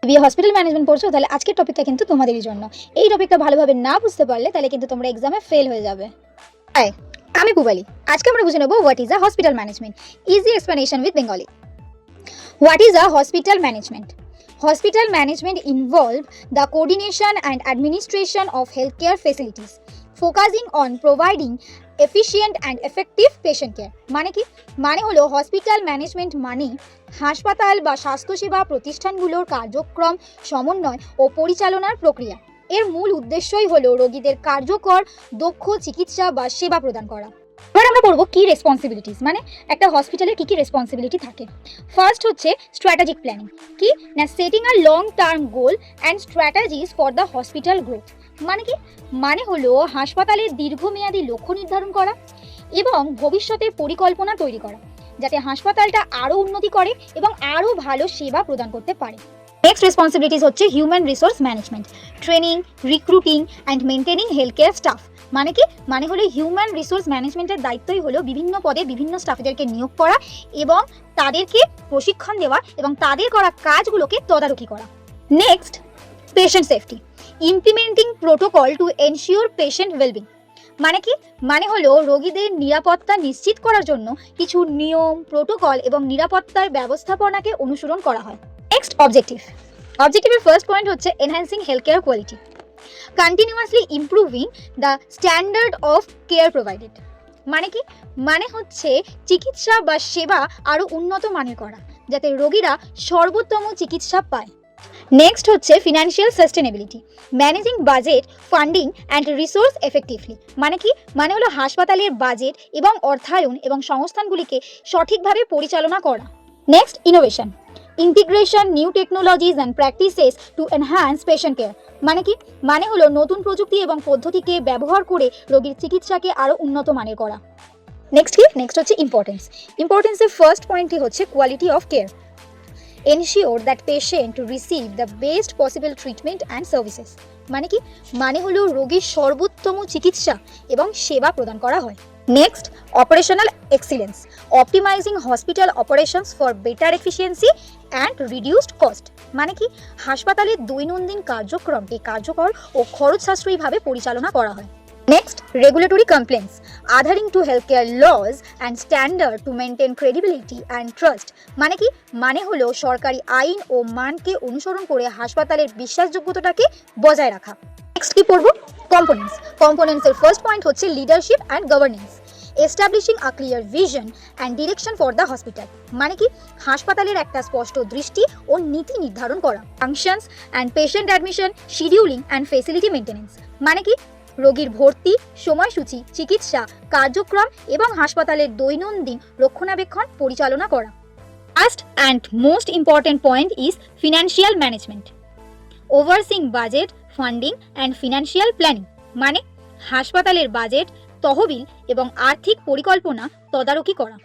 বিয়ে hospital management পড়ছো, তাহলে আজকের টপিকটা কিন্তু তোমাদেরই জন্য। এই টপিকটা ভালোভাবে না বুঝতে পারলে তাহলে কিন্তু তোমরা এক্সামে ফেল হয়ে যাবে। হাই, আমি পুবালি। আজকে আমরা বুঝে নেব what is a hospital management. Easy explanation with Bengali. What is a hospital management? Hospital management involves the coordination and administration of healthcare facilities, focusing on providing efficient and effective patient care. মানে কি? মানে হলো hospital management মানে হাসপাতাল বা স্বাস্থ্যসেবা প্রতিষ্ঠানগুলোর কার্যক্রম সমন্বয় ও পরিচালনার প্রক্রিয়া। এর মূল উদ্দেশ্যই হলো রোগীদের কার্যকর, দক্ষ চিকিৎসা বা সেবা প্রদান করা। এবার আমরা পড়বো কি রেসপন্সিবিলিটিস, মানে একটা হসপিটালের কি কি রেসপন্সিবিলিটি থাকে। ফার্স্ট হচ্ছে স্ট্র্যাটেজিক প্ল্যানিং। কি না, setting a long term goal and strategies for the hospital growth. মানে কি? মানে হলো হাসপাতালের দীর্ঘমেয়াদী লক্ষ্য নির্ধারণ করা এবং ভবিষ্যতের পরিকল্পনা তৈরি করা, যাতে হাসপাতালটা আরও উন্নতি করে এবং আরও ভালো সেবা প্রদান করতে পারে। নেক্সট রেসপন্সিবিলিটিস হচ্ছে human resource management, training, recruiting and maintaining health care staff. মানে কি? মানে হলো হিউম্যান রিসোর্স ম্যানেজমেন্টের দায়িত্বই হলো বিভিন্ন পদে বিভিন্ন স্টাফেদেরকে নিয়োগ করা এবং তাদেরকে প্রশিক্ষণ দেওয়া এবং তাদের করা কাজগুলোকে তদারকি করা। Next, patient safety, implementing protocol to ensure patient wellbeing. মানে কি? মানে হলো রোগীদের নিরাপত্তা নিশ্চিত করার জন্য কিছু নিয়ম, প্রোটোকল এবং নিরাপত্তার ব্যবস্থাপনাকে অনুসরণ করা হয়। নেক্সট, অবজেক্টিভের ফার্স্ট পয়েন্ট হচ্ছে enhancing health care quality, continuously improving the standard of care provided. মানে কি? মানে হচ্ছে চিকিৎসা বা সেবা আরও উন্নত মানের করা, যাতে রোগীরা সর্বোত্তম চিকিৎসা পায়। নেক্সট হচ্ছে financial sustainability, managing budget, funding and resource effectively. মানে কি? মানে হলো হাসপাতালের বাজেট এবং অর্থায়ন এবং সংস্থানগুলিকে সঠিকভাবে পরিচালনা করা। Next, innovation, integration new technologies and practices to enhance patient care. মানে কি? মানে হলো নতুন প্রযুক্তি এবং পদ্ধতিকে ব্যবহার করে রোগীর চিকিৎসাকে আরও উন্নত মানের করা। নেক্সট হচ্ছে ইম্পর্টেন্সের ফার্স্ট পয়েন্টটি হচ্ছে quality of care, ensure that patient receive the best possible treatment and services. মানে কি? মানে হলো রোগীর সর্বোত্তম চিকিৎসা এবং সেবা প্রদান করা হয়। Next, operational excellence, optimising hospital operations for better efficiency and reduced cost. মানে কি? হাসপাতালের দৈনন্দিন কার্যক্রমকে কার্যকর ও খরচ সাশ্রয়ীভাবে পরিচালনা করা হয়। Next, regulatory compliance, adhering to health care laws and standard to maintain credibility and trust. মানে কি? মানে হলো সরকারি আইন ও মানকে অনুসরণ করে হাসপাতালের বিশ্বাসযোগ্যতাটাকে বজায় রাখা। নেক্সট কি পড়বো? কম্পোনেন্টসের ফার্স্ট পয়েন্ট হচ্ছে leadership and governance, establishing a clear vision and direction for the hospital. মানে কি? হাসপাতালের একটা স্পষ্ট দৃষ্টি ও নীতি নির্ধারণ করা। Functions and patient admission, scheduling and facility maintenance. মানে কি? রোগীর ভর্তি, সময়সূচি, চিকিৎসা কার্যক্রম এবং হাসপাতালের দৈনন্দিন রক্ষণাবেক্ষণ পরিচালনা করা। Last and most important point is financial management, overseeing budget, funding and financial planning. মানে হাসপাতালের বাজেট, তহবিল এবং আর্থিক পরিকল্পনা তদারকি করা।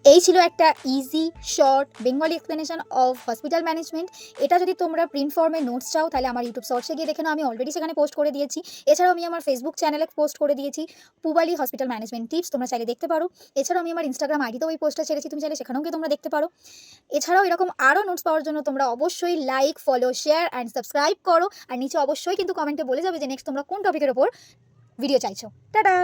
এই ছিল একটা easy short Bengali explanation of hospital management. এটা যদি তোমরা প্রিন্ট ফর্মে নোটস চাও তাহলে আমার ইউটিউব শর্টসে গিয়ে দেখে নাও, আমি অলরেডি সেখানে পোস্ট করে দিয়েছি। এছাড়াও আমি আমার ফেসবুক চ্যানেলে পোস্ট করে দিয়েছি পুবালি হসপিটাল ম্যানেজমেন্ট টিপস, তোমরা চাইলে দেখতে পারো। এছাড়াও আমি আমার ইনস্টাগ্রাম আইডিতেও ওই পোস্টটা ছেড়েছি, তুমি চাইলে সেখানেও গিয়ে তোমরা দেখতে পারো। এছাড়াও এরকম আরও নোটস পাওয়ার জন্য তোমরা অবশ্যই like, follow, share and subscribe করো। আর নিচে অবশ্যই কিন্তু কমেন্টে বলে যাবে যে নেক্সট তোমরা কোন টপিকের ওপর ভিডিও চাইছো। টাটা।